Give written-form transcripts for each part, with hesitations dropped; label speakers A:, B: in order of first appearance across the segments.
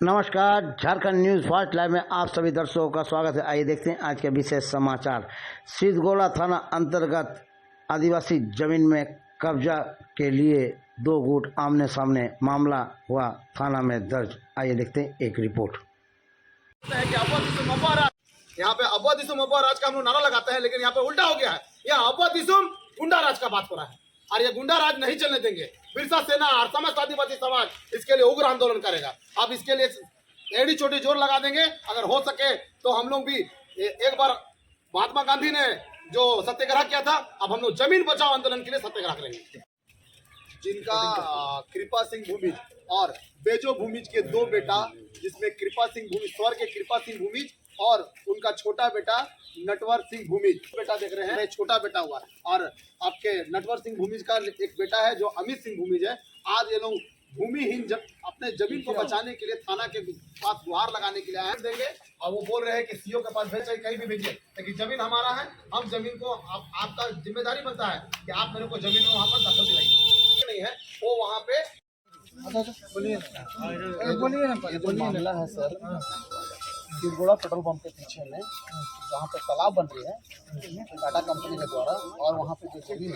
A: नमस्कार, Jharkhand news fast live में आप सभी दर्शकों का स्वागत है। आइए देखते हैं आज के विशेष समाचार। सिद्धगोला थाना अंतर्गत आदिवासी जमीन में कब्जा के लिए दो गुट आमने सामने, मामला हुआ थाना में दर्ज। आइए देखते हैं एक रिपोर्ट।
B: यहाँ पे अबोधिसुम राज का हम लोग नारा लगाते हैं, लेकिन यहाँ पे उल्टा हो गया है। यहाँ अबोधिसुम गुंडा राज का बात हो रहा है और ये गुंडा राज नहीं चलने देंगे। बिरसा सेना और समस्त आदिवासी समाज इसके लिए उग्र आंदोलन करेगा। अब इसके लिए एड़ी छोटी जोर लगा देंगे। अगर हो सके तो हम लोग भी एक बार महात्मा गांधी ने जो सत्याग्रह किया था, अब हम लोग जमीन बचाओ आंदोलन के लिए सत्याग्रह करेंगे। जिनका कृपा सिंह भूमिज और बेजो भूमिज के दो बेटा, जिसमें कृपा सिंह भूमिज, स्वर के कृपा सिंह भूमिज और उनका छोटा बेटा नटवर सिंह भूमिज, बेटा देख रहे हैं, छोटा बेटा हुआ। और आपके नटवर सिंह भूमिज का एक बेटा है जो अमित सिंह भूमिज है। आज ये लोग भूमिहीन अपने जमीन को बचाने के लिए थाना के पास गुहार लगाने के लिए आए देंगे। और वो बोल रहे हैं कि सीओ के पास भेजे, कहीं भी भेजिए, लेकिन जमीन हमारा है। हम जमीन को आपका जिम्मेदारी बनता है कि आप मेरे को जमीन में वहाँ पर दखल दिलाइए। नहीं है वो वहाँ पे
C: बोलिए ना मामला है सर, सिद्धगोला पेट्रोल पंप के पीछे में जहाँ पे तालाब बन रही है टाटा कंपनी के द्वारा, और वहाँ पे जो जमीन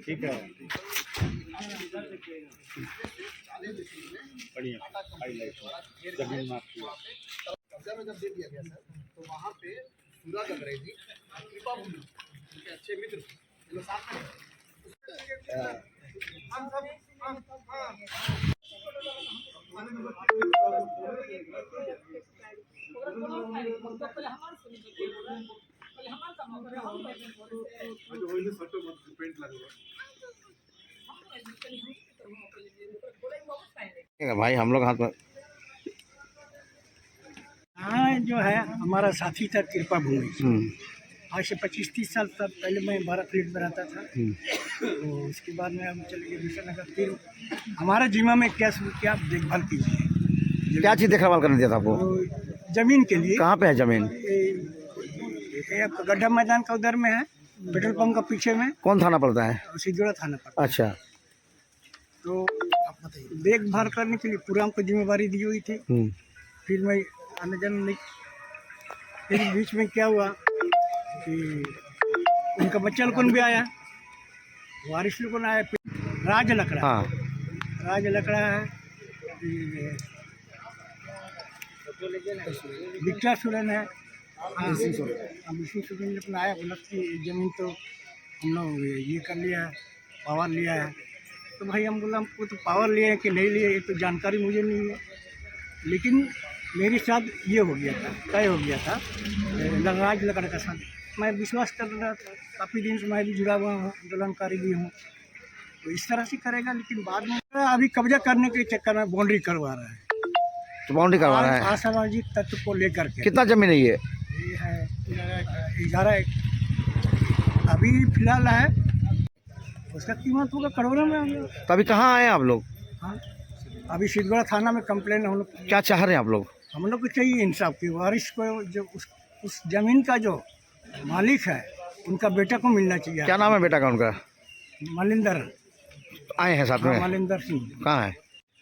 D: ठीक है, बढ़िया जमीन माफ
B: कब्जा में जब दे दिया गया सर, तो वहाँ पे सूरज अंग्रेजी कृपा भूमि उनके अच्छे मित्र लोग साथ में
A: भाई हम लोग हाथ में
E: हाँ, जो है हमारा साथी था कृपा भूमि। आज से 25-30 साल तक पहले मैं 12 फीट में रहता था। तो उसके बाद में हम चले गए दूसरा नगर। फिर हमारा जिम्मा में क्या देखभाल कीजिए।
A: क्या चीज़ देखभाल करने दिया था आपको?
E: तो जमीन के लिए।
A: कहाँ पे है जमीन?
E: आपका गड्ढा मैदान का उधर में है, पेट्रोल पंप का पीछे में।
A: कौन थाना पड़ता है?
E: सिद्धगोला थाना पर।
A: अच्छा,
E: तो देखभाल करने के लिए पूरा हमको जिम्मेवारी दी हुई थी। फिर मैं आने जाने नहीं। फिर बीच में क्या हुआ कि उनका बच्चा लोगन भी आया, वारिस लोगन आया। राज लकड़ा,
A: हाँ,
E: राज लकड़ा है, विक्टर सोरेन है, विष्णु सोरेन ने अपना आया, बोला कि जमीन तो हम लोग ये कर लिया है, पावर लिया है। तो भाई हम बोला हमको तो पावर लिया है कि नहीं लिया ये तो जानकारी मुझे नहीं है। लेकिन मेरे साथ ये हो गया था, तय हो गया था राज लकड़ा का साथ। मैं विश्वास कर रहा था, काफ़ी दिन से मैं भी जुड़ा हुआ हूँ, आंदोलनकारी भी हूँ। तो इस तरह से करेगा, लेकिन बाद में अभी कब्जा करने के चक्कर में बाउंड्री करवा रहा है।
A: तो बाउंड्री करवा रहा है
E: असामाजिक तत्व को लेकर के।
A: कितना जमीन है ये?
E: है 11 अभी फिलहाल है, उसका कीमत होगा करोड़ों में।
A: तो अभी कहाँ आए आप लोग?
E: हाँ, अभी सिद्धगोला थाना में कंप्लेन हम लोग।
A: क्या चाह रहे हैं आप लोग?
E: हम लोग को चाहिए इंसाफ की। वारिस को जो उस जमीन का जो मालिक है, उनका बेटा को मिलना चाहिए।
A: क्या नाम है बेटा का उनका?
E: मलिंदर
A: आए हैं साथ में?
E: मलिंदर सिंह।
A: कहाँ है?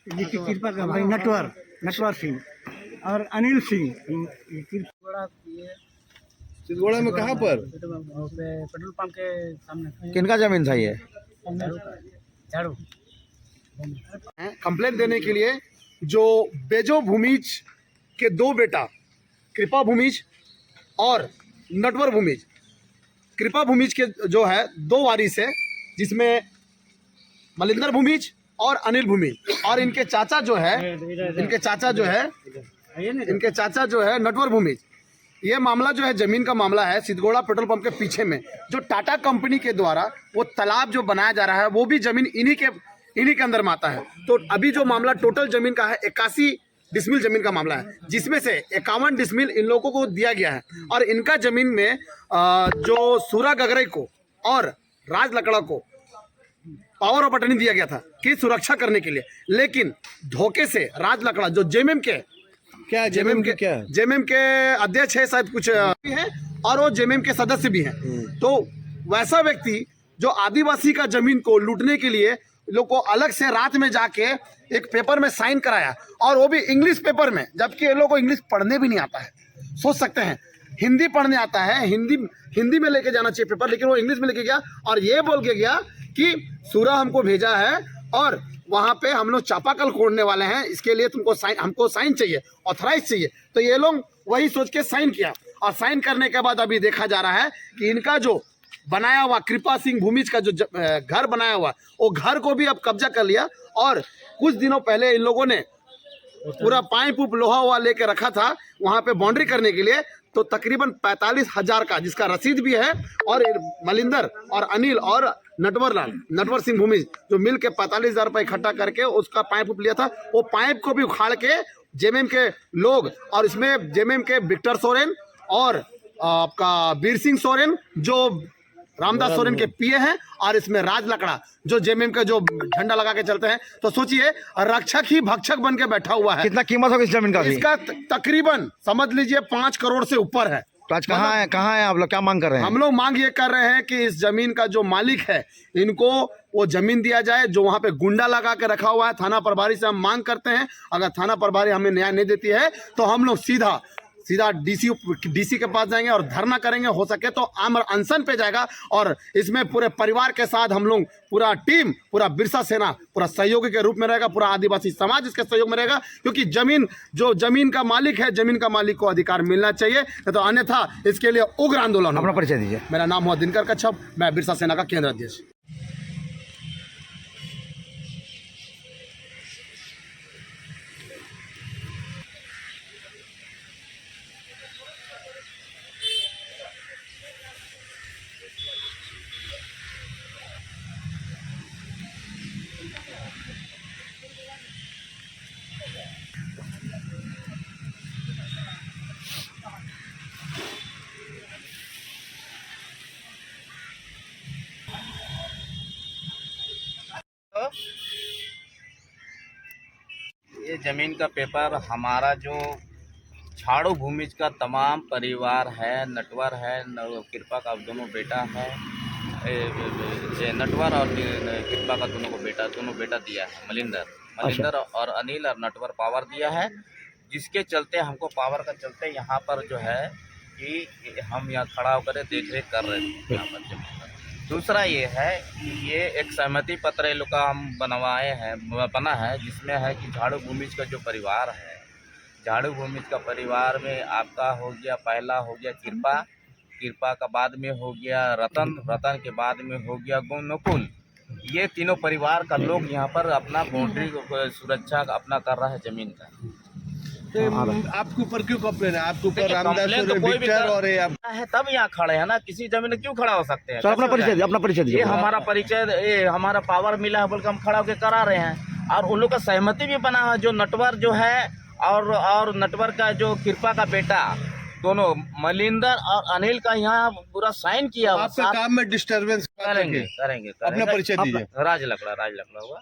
E: जिसकी कृपा का भाई नटवर सिंह और अनिल सिंह।
B: सिद्धगोला में कहाँ पर?
E: पेट्रोल पंप के सामने।
A: किनका जमीन था ये?
E: झाड़ू
B: कंप्लेंट देने के लिए जो बेजो भूमिज के दो बेटा कृपा भूमिज और नटवर भूमिज, कृपा भूमिज के जो है दो वारिस है, जिसमें मलिंदर भूमिज और अनिल भूमिज, और इनके चाचा जो है नटवर भूमिज। ये मामला जो है जमीन का मामला है सिद्धगोला पेट्रोल पंप के पीछे में, जो टाटा कंपनी के द्वारा वो तालाब जो बनाया जा रहा है, वो भी जमीन इन्हीं के अंदर में आता है। तो अभी जो मामला टोटल जमीन का है 81 डिसमिल जमीन का मामला है, जिसमें से 51 डिसमिल इन लोगों को दिया गया है। और इनका जमीन में जो सूरा गगरई को और राज लकड़ा को पावर ऑफ अटर्नी दिया गया था कि सुरक्षा करने के लिए, लेकिन धोखे से राज लकड़ा जो जेएमएम के
F: क्या जेएमएम के क्या
B: जेएमएम के अध्यक्ष है शायद कुछ भी हैं और वो जेएमएम के सदस्य भी हैं। तो वैसा व्यक्ति जो आदिवासी का जमीन को लूटने के लिए लोग को अलग से रात में जाके एक पेपर में साइन कराया, और वो भी इंग्लिश पेपर में, जबकि ये लोग को इंग्लिश पढ़ने भी नहीं आता है। सोच सकते हैं, हिंदी पढ़ने आता है, हिंदी में लेके जाना चाहिए पेपर, लेकिन वो इंग्लिश में लेके गया और ये बोल के गया कि सूरा हमको भेजा है और वहाँ पे हम लोग चापाकल खोदने वाले हैं, इसके लिए हमको साइन चाहिए, ऑथराइज चाहिए। तो ये लोग वही सोच के साइन किया, और साइन करने के बाद अभी देखा जा रहा है कि इनका जो बनाया हुआ कृपा सिंह भूमिज का जो घर बनाया हुआ, वो घर को भी अब कब्जा कर लिया। और कुछ दिनों पहले इन लोगों ने पूरा पाइप लोहा हुआ लेके रखा था वहाँ पे बाउंड्री करने के लिए, तो तकरीबन 45,000 का, जिसका रसीद भी है, और मलिंदर और अनिल और नटवर सिंह भूमि जो मिल के 45,000 रुपये इकट्ठा करके उसका पाइप लिया था, वो पाइप को भी उखाड़ के जेएमएम के लोग, और इसमें जेएमएम के विक्टर सोरेन और आपका वीर सिंह सोरेन जो रामदास सोरेन के पीए हैं, और इसमें राज लकड़ा जो जेएमएम के जो झंडा लगा के चलते हैं। तो सोचिए, रक्षक ही भक्षक बन के बैठा हुआ है।
A: कितना कीमत होगा इस जमीन का?
B: इसका तकरीबन समझ लीजिए 5 करोड़ से ऊपर है।
A: तो आज कहाँ है आप लोग, क्या मांग कर रहे हैं?
B: हम लोग मांग ये कर रहे हैं कि इस जमीन का जो मालिक है, इनको वो जमीन दिया जाए जो वहाँ पे गुंडा लगा के रखा हुआ है। थाना प्रभारी से हम मांग करते हैं, अगर थाना प्रभारी हमें न्याय नहीं देती है तो हम लोग सीधा डीसी के पास जाएंगे और धरना करेंगे, हो सके तो आमर अनशन पे जाएगा। और इसमें पूरे परिवार के साथ हम लोग पूरा टीम, पूरा बिरसा सेना पूरा सहयोगी के रूप में रहेगा, पूरा आदिवासी समाज इसके सहयोग में रहेगा, क्योंकि जमीन का मालिक है, जमीन का मालिक को अधिकार मिलना चाहिए, तो अन्यथा इसके लिए उग्र आंदोलन।
A: अपना परिचय दीजिए।
B: मेरा नाम हुआ दिनकर कच्छप, मैं बिरसा सेना का केंद्र अध्यक्ष।
G: ये जमीन का पेपर हमारा जो झाड़ू भूमिज का तमाम परिवार है, नटवर है, कृपा का दोनों बेटा है, नटवर और कृपा का दोनों बेटा दिया है। मलिंदर और अनिल और नटवर पावर दिया है, जिसके चलते हमको पावर का चलते यहाँ पर जो है कि हम यहाँ खड़ा होकर देख रेख कर रहे थे यहाँ पर जमीन पर। दूसरा ये है कि ये एक सहमति पत्र लोग का हम बना है, जिसमें है कि झाड़ू भूमिज का जो परिवार है, झाड़ू भूमिज का परिवार में आपका हो गया, पहला हो गया कृपा का बाद में हो गया रतन के बाद में हो गया नकुल। ये तीनों परिवार का लोग यहाँ पर अपना बाउंड्री सुरक्षा अपना कर रहा है जमीन का।
F: आपके ऊपर क्यों कंप्लेन है? आपके ऊपर रामदास
G: तो कोई भी
F: और
G: है तब यहाँ खड़े हैं ना, किसी जमीन में क्यों खड़ा हो सकते हैं?
A: अपना परिचय दीजिए।
G: ये हमारा परिचय, ये हमारा पावर मिला है बोलकर हम खड़ा होकर करा रहे हैं, और उन लोग का सहमति भी बना है। जो नटवर जो है और नटवर का जो कृपा का बेटा, दोनों मलिंदर और अनिल का यहाँ पूरा साइन किया हुआ।
F: आपके काम में डिस्टर्बेंस
G: करेंगे।
F: अपना परिचय दीजिए।
G: राज लकड़ा हुआ।